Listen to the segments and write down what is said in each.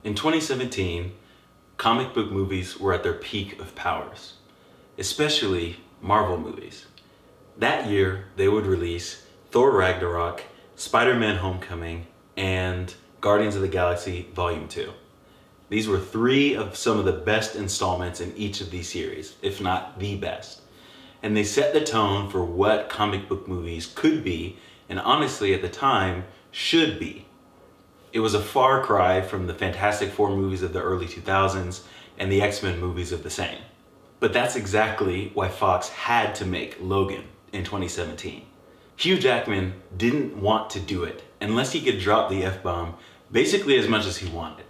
In 2017, comic book movies were at their peak of powers, especially Marvel movies. That year, they would release Thor Ragnarok, Spider-Man Homecoming, and Guardians of the Galaxy Volume 2. These were three of some of the best installments in each of these series, if not the best. And they set the tone for what comic book movies could be, and honestly at the time, should be. It was a far cry from the Fantastic Four movies of the early 2000s and the X-Men movies of the same. But that's exactly why Fox had to make Logan in 2017. Hugh Jackman didn't want to do it unless he could drop the F-bomb basically as much as he wanted.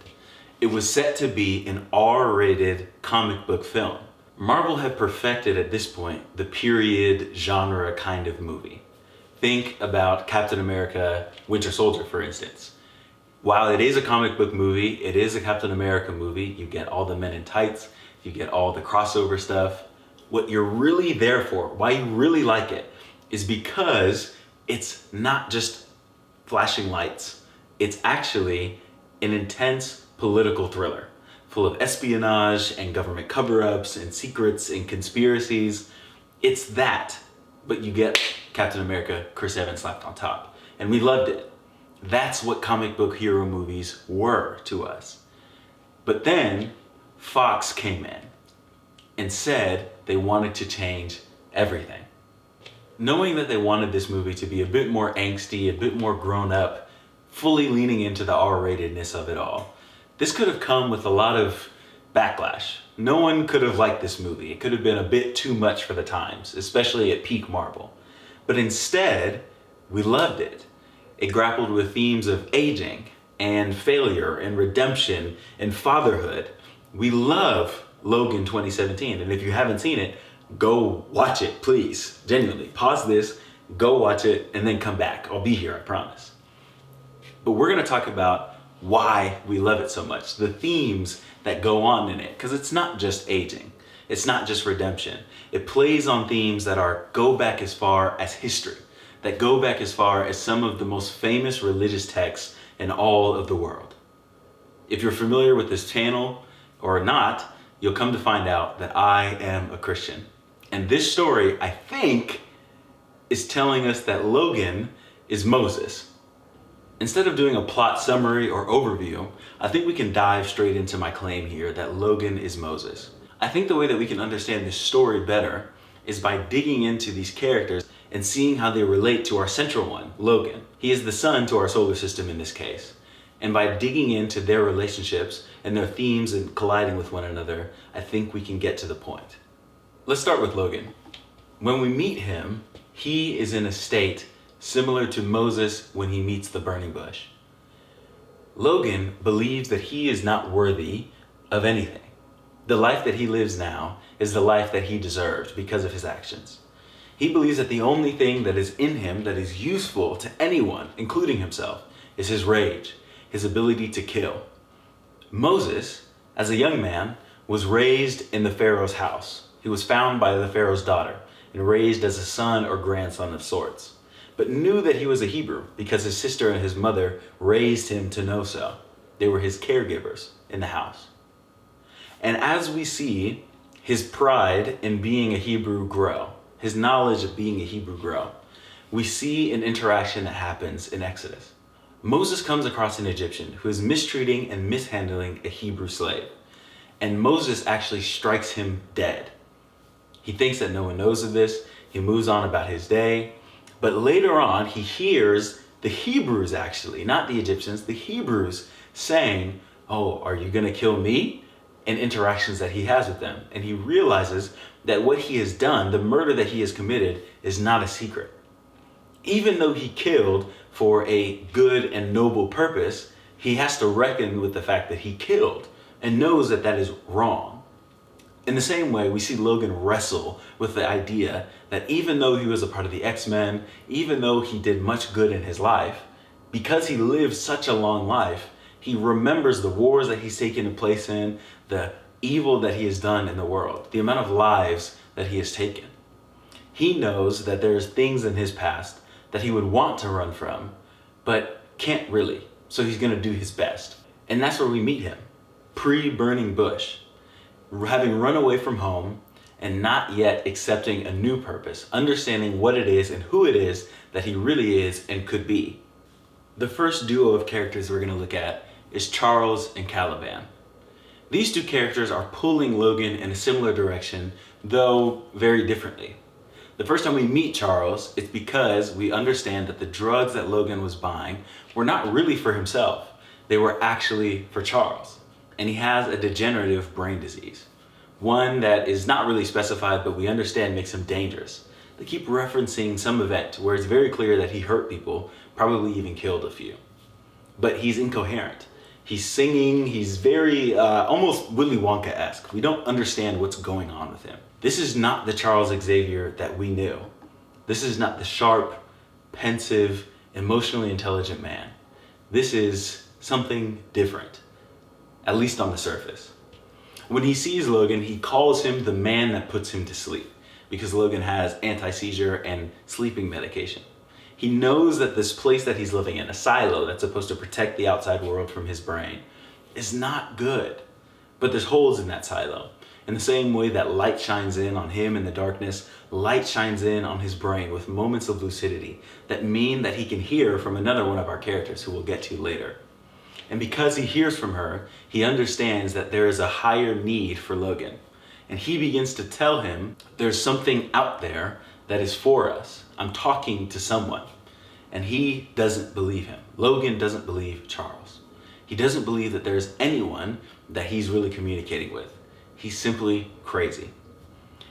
It was set to be an R-rated comic book film. Marvel had perfected at this point the period genre kind of movie. Think about Captain America, Winter Soldier, for instance. While it is a comic book movie, it is a Captain America movie. You get all the men in tights, you get all the crossover stuff. What you're really there for, why you really like it, is because it's not just flashing lights. It's actually an intense political thriller full of espionage and government cover-ups and secrets and conspiracies. It's that, but you get Captain America, Chris Evans slapped on top. And we loved it. That's what comic book hero movies were to us. But then Fox came in and said they wanted to change everything. Knowing that they wanted this movie to be a bit more angsty, a bit more grown up, fully leaning into the R-ratedness of it all, this could have come with a lot of backlash. No one could have liked this movie. It could have been a bit too much for the times, especially at peak Marvel. But instead, we loved it. It grappled with themes of aging and failure and redemption and fatherhood. We love Logan 2017, and if you haven't seen it, go watch it, please. Genuinely, pause this, go watch it, and then come back. I'll be here, I promise. But we're gonna talk about why we love it so much, the themes that go on in it, because it's not just aging. It's not just redemption. It plays on themes that go back as far as history, that go back as far as some of the most famous religious texts in all of the world. If you're familiar with this channel or not, you'll come to find out that I am a Christian. And this story, I think, is telling us that Logan is Moses. Instead of doing a plot summary or overview, I think we can dive straight into my claim here that Logan is Moses. I think the way that we can understand this story better is by digging into these characters and seeing how they relate to our central one, Logan. He is the sun to our solar system in this case. And by digging into their relationships and their themes and colliding with one another, I think we can get to the point. Let's start with Logan. When we meet him, he is in a state similar to Moses when he meets the burning bush. Logan believes that he is not worthy of anything. The life that he lives now is the life that he deserved because of his actions. He believes that the only thing that is in him that is useful to anyone, including himself, is his rage, his ability to kill. Moses, as a young man, was raised in the Pharaoh's house. He was found by the Pharaoh's daughter and raised as a son or grandson of sorts, but knew that he was a Hebrew because his sister and his mother raised him to know so. They were his caregivers in the house. And as we see his pride in being a Hebrew grow, his knowledge of being a Hebrew grow, we see an interaction that happens in Exodus. Moses comes across an Egyptian who is mistreating and mishandling a Hebrew slave, and Moses actually strikes him dead. He thinks that no one knows of this. He moves on about his day. But later on, he hears the Hebrews actually, not the Egyptians, the Hebrews saying, "Oh, are you gonna kill me?" And interactions that he has with them. And he realizes that what he has done, the murder that he has committed, is not a secret. Even though he killed for a good and noble purpose, he has to reckon with the fact that he killed and knows that that is wrong. In the same way, we see Logan wrestle with the idea that even though he was a part of the X-Men, even though he did much good in his life, because he lived such a long life, he remembers the wars that he's taken place in, the evil that he has done in the world, the amount of lives that he has taken. He knows that there's things in his past that he would want to run from, but can't really. So he's gonna do his best. And that's where we meet him, pre-burning bush, having run away from home and not yet accepting a new purpose, understanding what it is and who it is that he really is and could be. The first duo of characters we're going to look at is Charles and Caliban. These two characters are pulling Logan in a similar direction, though very differently. The first time we meet Charles, it's because we understand that the drugs that Logan was buying were not really for himself. They were actually for Charles. And he has a degenerative brain disease. One that is not really specified, but we understand makes him dangerous. They keep referencing some event where it's very clear that he hurt people, probably even killed a few. But he's incoherent. He's singing, he's very, almost Willy Wonka-esque. We don't understand what's going on with him. This is not the Charles Xavier that we knew. This is not the sharp, pensive, emotionally intelligent man. This is something different, at least on the surface. When he sees Logan, he calls him the man that puts him to sleep, because Logan has anti-seizure and sleeping medication. He knows that this place that he's living in, a silo that's supposed to protect the outside world from his brain, is not good. But there's holes in that silo. In the same way that light shines in on him in the darkness, light shines in on his brain with moments of lucidity that mean that he can hear from another one of our characters who we'll get to later. And because he hears from her, he understands that there is a higher need for Logan. And he begins to tell him, there's something out there that is for us. I'm talking to someone. And he doesn't believe him. Logan doesn't believe Charles. He doesn't believe that there's anyone that he's really communicating with. He's simply crazy.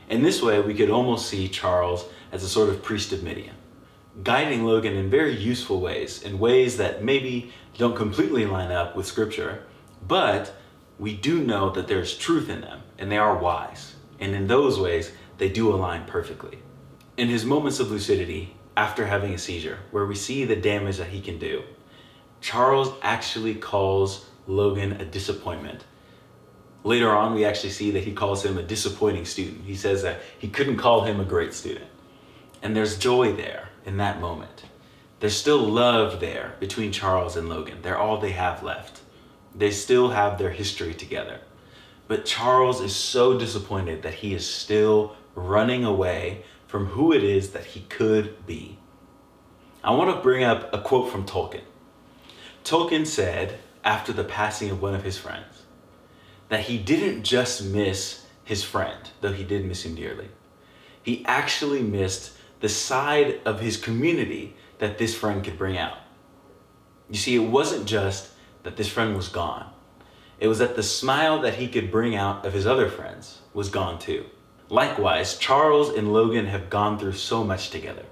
In this way, we could almost see Charles as a sort of priest of Midian, guiding Logan in very useful ways, in ways that maybe don't completely line up with scripture, but we do know that there's truth in them, and they are wise. And in those ways, they do align perfectly. In his moments of lucidity, after having a seizure, where we see the damage that he can do, Charles actually calls Logan a disappointment. Later on, we actually see that he calls him a disappointing student. He says that he couldn't call him a great student. And there's joy there in that moment. There's still love there between Charles and Logan. They're all they have left. They still have their history together. But Charles is so disappointed that he is still running away from who it is that he could be. I want to bring up a quote from Tolkien. Tolkien said, after the passing of one of his friends, that he didn't just miss his friend, though he did miss him dearly. He actually missed the side of his community that this friend could bring out. You see, it wasn't just that this friend was gone. It was that the smile that he could bring out of his other friends was gone too. Likewise, Charles and Logan have gone through so much together.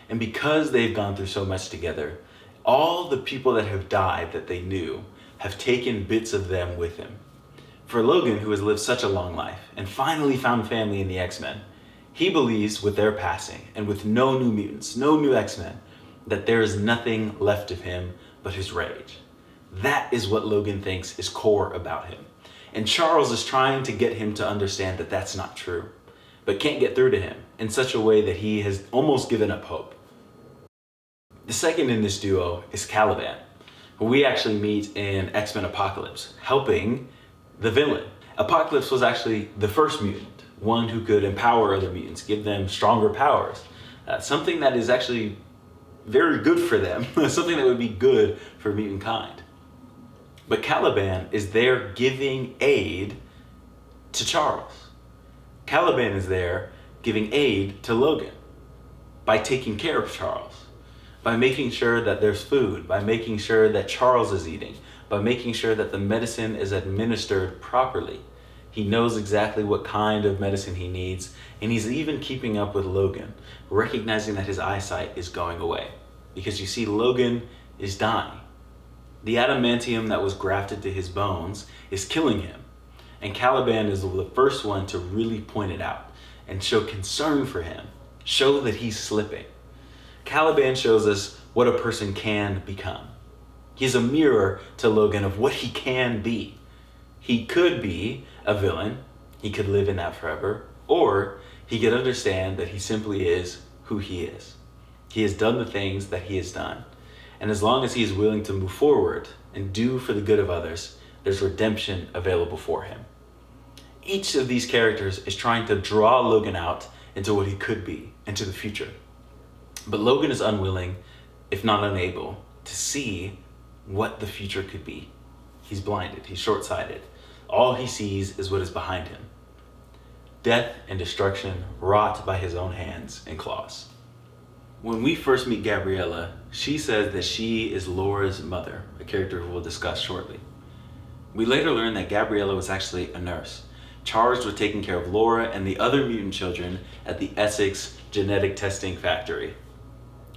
And because they've gone through so much together, all the people that have died that they knew have taken bits of them with him. For Logan, who has lived such a long life and finally found family in the X-Men, he believes with their passing and with no new mutants, no new X-Men, that there is nothing left of him but his rage. That is what Logan thinks is core about him. And Charles is trying to get him to understand that that's not true, but can't get through to him in such a way that he has almost given up hope. The second in this duo is Caliban, who we actually meet in X-Men Apocalypse, helping the villain. Apocalypse was actually the first mutant, one who could empower other mutants, give them stronger powers, something that is actually very good for them, something that would be good for mutant kind. But Caliban is there giving aid to Charles. Caliban is there giving aid to Logan by taking care of Charles, by making sure that there's food, by making sure that Charles is eating, by making sure that the medicine is administered properly. He knows exactly what kind of medicine he needs, and he's even keeping up with Logan, recognizing that his eyesight is going away. Because you see, Logan is dying. The adamantium that was grafted to his bones is killing him. And Caliban is the first one to really point it out and show concern for him, show that he's slipping. Caliban shows us what a person can become. He's a mirror to Logan of what he can be. He could be a villain, he could live in that forever, or he could understand that he simply is who he is. He has done the things that he has done. And as long as he is willing to move forward, and do for the good of others, there's redemption available for him. Each of these characters is trying to draw Logan out into what he could be, into the future. But Logan is unwilling, if not unable, to see what the future could be. He's blinded, he's short-sighted. All he sees is what is behind him. Death and destruction wrought by his own hands and claws. When we first meet Gabriella, she says that she is Laura's mother, a character we'll discuss shortly. We later learn that Gabriella was actually a nurse, charged with taking care of Laura and the other mutant children at the Essex genetic testing factory.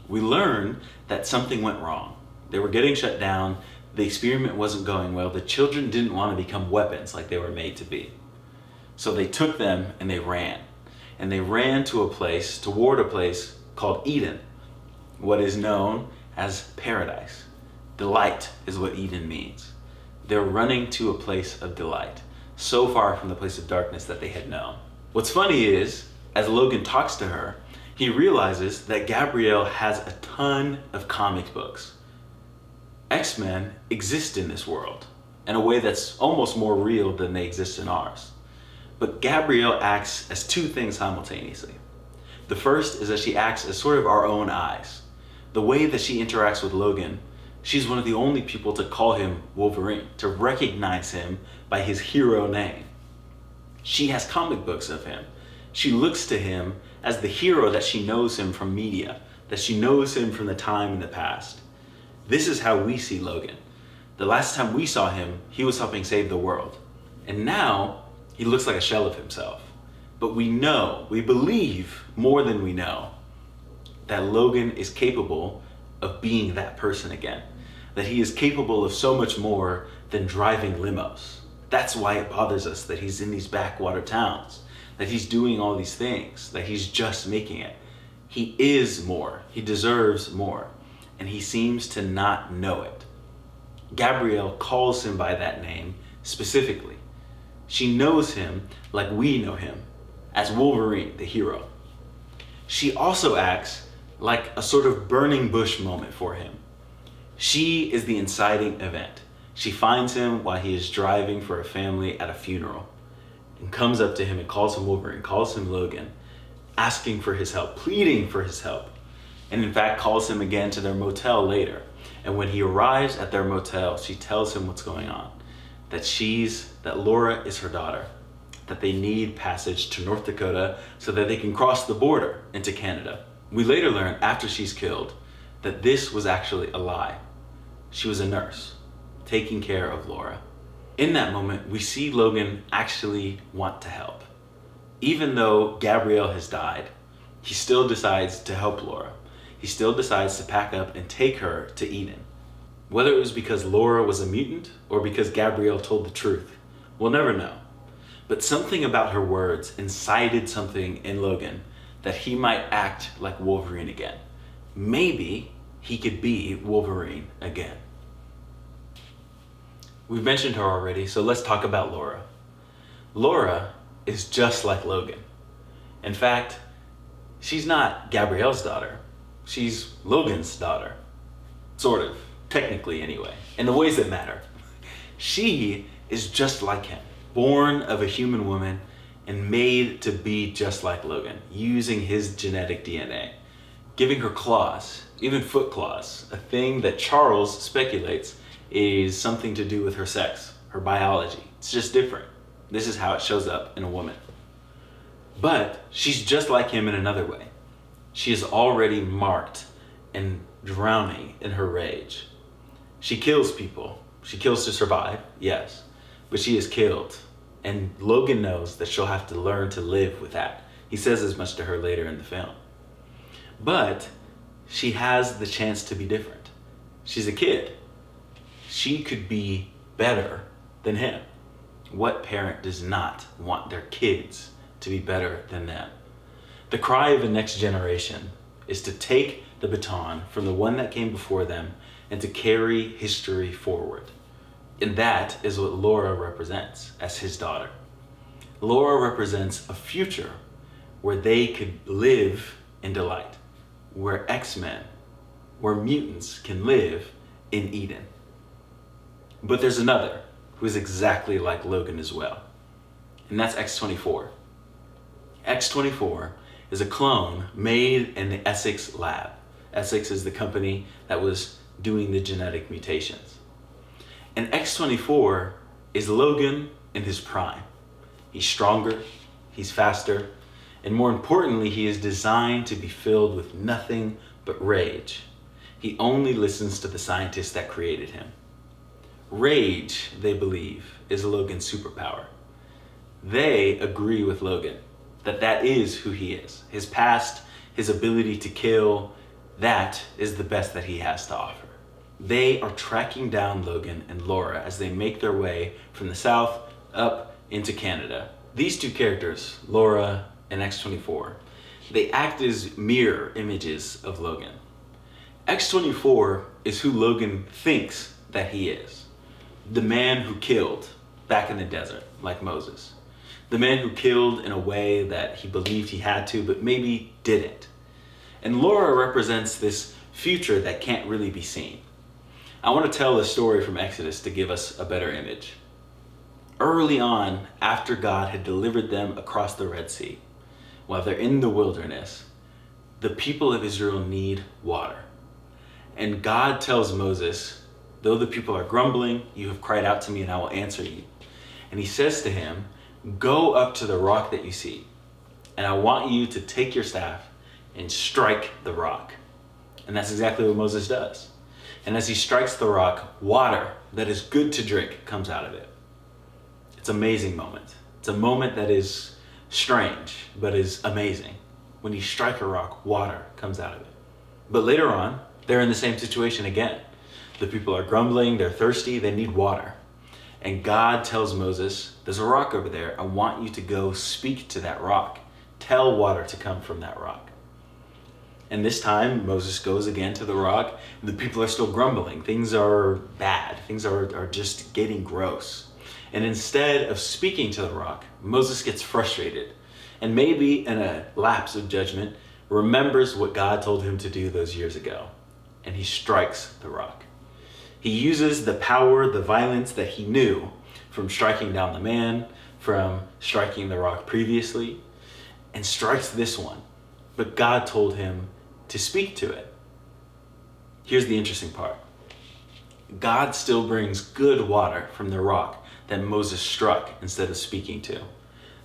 We learn that something went wrong. They were getting shut down, the experiment wasn't going well, the children didn't want to become weapons like they were made to be. So they took them and they ran. And they ran toward a place called Eden, what is known as paradise. Delight is what Eden means. They're running to a place of delight, so far from the place of darkness that they had known. What's funny is, as Logan talks to her, he realizes that Gabrielle has a ton of comic books. X-Men exist in this world in a way that's almost more real than they exist in ours. But Gabrielle acts as two things simultaneously. The first is that she acts as sort of our own eyes. The way that she interacts with Logan, she's one of the only people to call him Wolverine, to recognize him by his hero name. She has comic books of him. She looks to him as the hero that she knows him from media, that she knows him from the time in the past. This is how we see Logan. The last time we saw him, he was helping save the world. And now, he looks like a shell of himself. But we believe more than we know, that Logan is capable of being that person again. That he is capable of so much more than driving limos. That's why it bothers us that he's in these backwater towns, that he's doing all these things, that he's just making it. He is more, he deserves more, and he seems to not know it. Gabrielle calls him by that name specifically. She knows him like we know him, as Wolverine, the hero. She also acts like a sort of burning bush moment for him. She is the inciting event. She finds him while he is driving for a family at a funeral and comes up to him and calls him Wolverine, calls him Logan, asking for his help, pleading for his help, and in fact calls him again to their motel later. And when he arrives at their motel, she tells him what's going on, that Laura is her daughter, that they need passage to North Dakota so that they can cross the border into Canada. We later learn, after she's killed, that this was actually a lie. She was a nurse, taking care of Laura. In that moment, we see Logan actually want to help. Even though Gabrielle has died, he still decides to help Laura. He still decides to pack up and take her to Eden. Whether it was because Laura was a mutant or because Gabrielle told the truth, we'll never know. But something about her words incited something in Logan that he might act like Wolverine again. Maybe he could be Wolverine again. We've mentioned her already, so let's talk about Laura. Laura is just like Logan. In fact, she's not Gabrielle's daughter. She's Logan's daughter. Sort of, technically anyway, in the ways that matter. She is just like him, born of a human woman and made to be just like Logan, using his genetic DNA, giving her claws, even foot claws, a thing that Charles speculates is something to do with her sex, her biology. It's just different. This is how it shows up in a woman. But she's just like him in another way. She is already marked and drowning in her rage. She kills people. She kills to survive, yes, but she is killed. And Logan knows that she'll have to learn to live with that. He says as much to her later in the film. But she has the chance to be different. She's a kid. She could be better than him. What parent does not want their kids to be better than them? The cry of the next generation is to take the baton from the one that came before them and to carry history forward. And that is what Laura represents as his daughter. Laura represents a future where they could live in delight, where X-Men, where mutants can live in Eden. But there's another who is exactly like Logan as well, and that's X-24. X-24 is a clone made in the Essex lab. Essex is the company that was doing the genetic mutations. And X-24 is Logan in his prime. He's stronger, he's faster, and more importantly, he is designed to be filled with nothing but rage. He only listens to the scientists that created him. Rage, they believe, is Logan's superpower. They agree with Logan that that is who he is. His past, his ability to kill, that is the best that he has to offer. They are tracking down Logan and Laura as they make their way from the south up into Canada. These two characters, Laura and X-24, they act as mirror images of Logan. X-24 is who Logan thinks that he is. The man who killed back in the desert, like Moses. The man who killed in a way that he believed he had to, but maybe didn't. And Laura represents this future that can't really be seen. I want to tell a story from Exodus to give us a better image. Early on, after God had delivered them across the Red Sea, while they're in the wilderness, the people of Israel need water. And God tells Moses, though the people are grumbling, you have cried out to me and I will answer you. And he says to him, go up to the rock that you see, and I want you to take your staff and strike the rock. And that's exactly what Moses does. And as he strikes the rock, water that is good to drink comes out of it. It's an amazing moment. It's a moment that is strange, but is amazing. When you strike a rock, water comes out of it. But later on, they're in the same situation again. The people are grumbling, they're thirsty, they need water. And God tells Moses, there's a rock over there. I want you to go speak to that rock. Tell water to come from that rock. And this time, Moses goes again to the rock. The people are still grumbling. Things are bad. Things are just getting gross. And instead of speaking to the rock, Moses gets frustrated. And maybe in a lapse of judgment, remembers what God told him to do those years ago. And he strikes the rock. He uses the power, the violence that he knew from striking down the man, from striking the rock previously, and strikes this one. But God told him to speak to it. Here's the interesting part. God still brings good water from the rock that Moses struck instead of speaking to.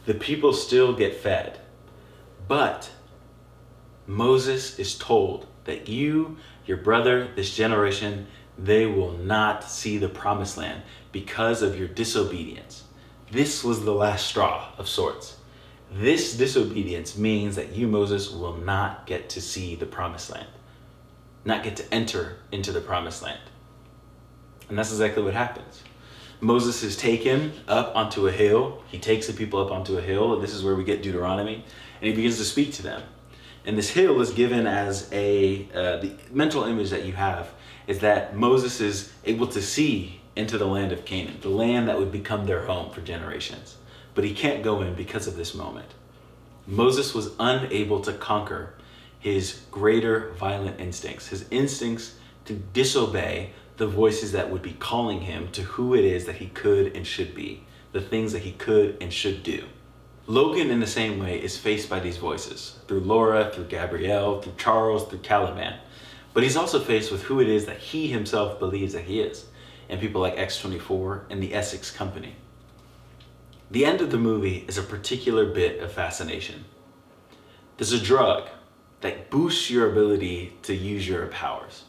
The people still get fed. But Moses is told that you, your brother, this generation, they will not see the promised land because of your disobedience. This was the last straw of sorts. This disobedience means that you, Moses, will not get to see the promised land, not get to enter into the promised land. And that's exactly what happens. Moses is taken up onto a hill. He takes the people up onto a hill, and this is where we get Deuteronomy, and he begins to speak to them. And this hill is given as the mental image that you have is that Moses is able to see into the land of Canaan, the land that would become their home for generations. But he can't go in because of this moment. Moses was unable to conquer his greater violent instincts, his instincts to disobey the voices that would be calling him to who it is that he could and should be, the things that he could and should do. Logan, in the same way, is faced by these voices, through Laura, through Gabrielle, through Charles, through Caliban. But he's also faced with who it is that he himself believes that he is, and people like X-24 and the Essex Company. The end of the movie is a particular bit of fascination. There's a drug that boosts your ability to use your powers,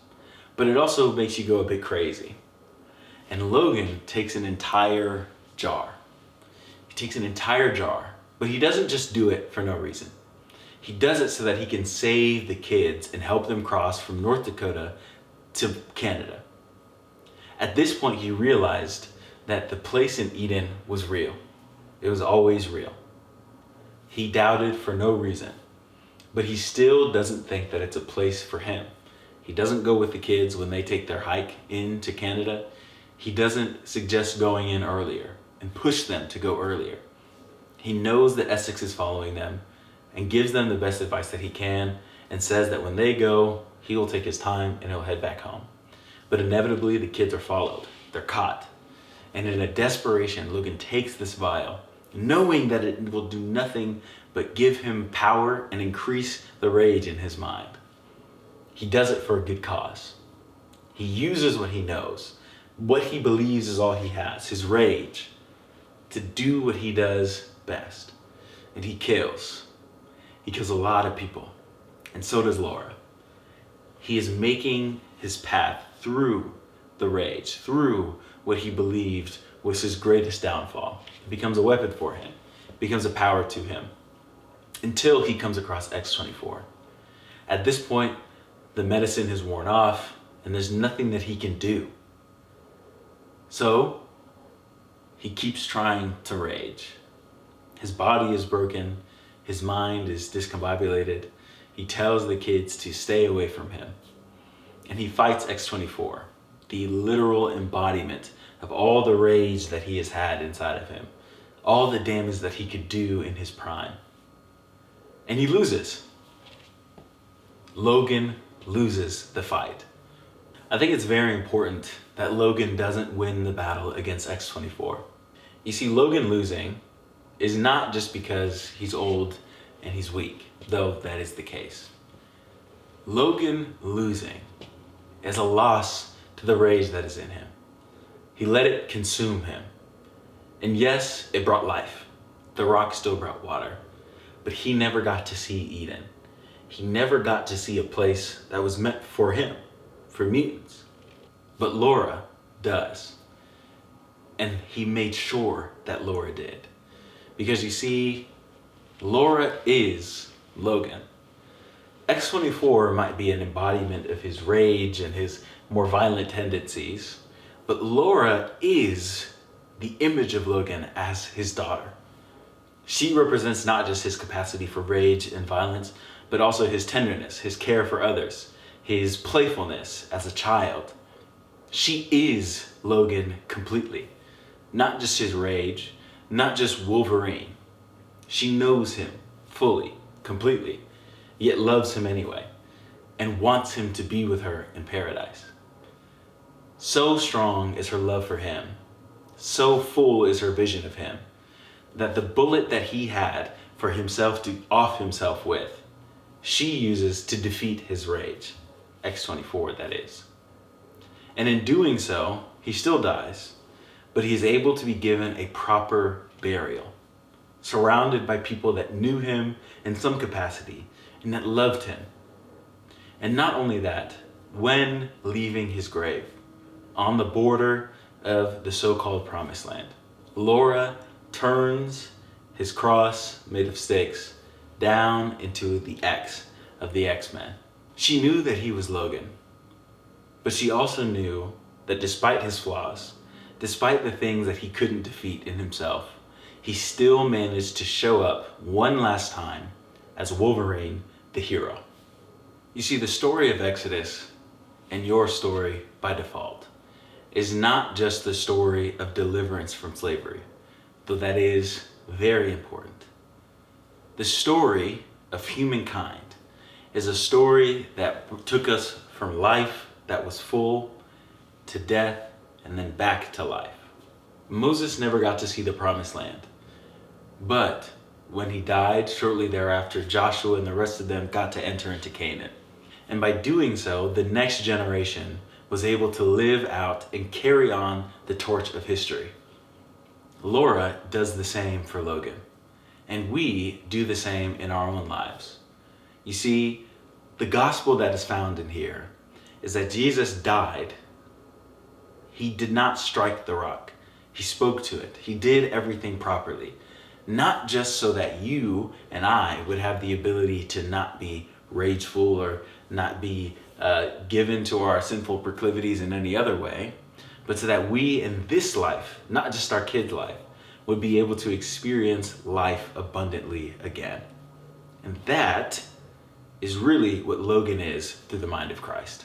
but it also makes you go a bit crazy. And Logan takes an entire jar. He takes an entire jar, but he doesn't just do it for no reason. He does it so that he can save the kids and help them cross from North Dakota to Canada. At this point, he realized that the place in Eden was real. It was always real. He doubted for no reason, but he still doesn't think that it's a place for him. He doesn't go with the kids when they take their hike into Canada. He doesn't suggest going in earlier and push them to go earlier. He knows that Essex is following them and gives them the best advice that he can and says that when they go, he will take his time and he'll head back home. But inevitably, the kids are followed. They're caught. And in a desperation, Logan takes this vial, knowing that it will do nothing but give him power and increase the rage in his mind. He does it for a good cause. He uses what he knows, what he believes is all he has, his rage, to do what he does best. And he kills. He kills a lot of people. And so does Laura. He is making his path through the rage, through what he believed was his greatest downfall. It becomes a weapon for him. It becomes a power to him. Until he comes across X-24. At this point, the medicine has worn off, and there's nothing that he can do. So, he keeps trying to rage. His body is broken. His mind is discombobulated. He tells the kids to stay away from him. And he fights X-24, the literal embodiment of all the rage that he has had inside of him, all the damage that he could do in his prime. And he loses. Logan loses the fight. I think it's very important that Logan doesn't win the battle against X-24. You see, Logan losing is not just because he's old and he's weak, though that is the case. Logan losing is a loss to the rage that is in him. He let it consume him. And yes, it brought life. The rock still brought water. But he never got to see Eden. He never got to see a place that was meant for him, for mutants. But Laura does. And he made sure that Laura did. Because you see, Laura is Logan. X-24 might be an embodiment of his rage and his more violent tendencies, but Laura is the image of Logan as his daughter. She represents not just his capacity for rage and violence, but also his tenderness, his care for others, his playfulness as a child. She is Logan completely. Not just his rage, not just Wolverine. She knows him fully, completely, yet loves him anyway, and wants him to be with her in paradise. So strong is her love for him, so full is her vision of him, that the bullet that he had for himself to off himself with, she uses to defeat his rage. X-24, that is. And in doing so, he still dies, but he's able to be given a proper burial, surrounded by people that knew him in some capacity and that loved him. And not only that, when leaving his grave, on the border of the so-called promised land, Laura turns his cross made of sticks down into the X of the X-Men. She knew that he was Logan, but she also knew that despite his flaws, despite the things that he couldn't defeat in himself, he still managed to show up one last time as Wolverine, the hero. You see, the story of Exodus, and your story by default, is not just the story of deliverance from slavery, though that is very important. The story of humankind is a story that took us from life that was full to death and then back to life. Moses never got to see the promised land, but when he died shortly thereafter, Joshua and the rest of them got to enter into Canaan. And by doing so, the next generation was able to live out and carry on the torch of history. Laura does the same for Logan, and we do the same in our own lives. You see, the gospel that is found in here is that Jesus died. He did not strike the rock. He spoke to it. He did everything properly. Not just so that you and I would have the ability to not be rageful or not be given to our sinful proclivities in any other way, but so that we in this life, not just our kids' life, would be able to experience life abundantly again. And that is really what Logan is through the mind of Christ.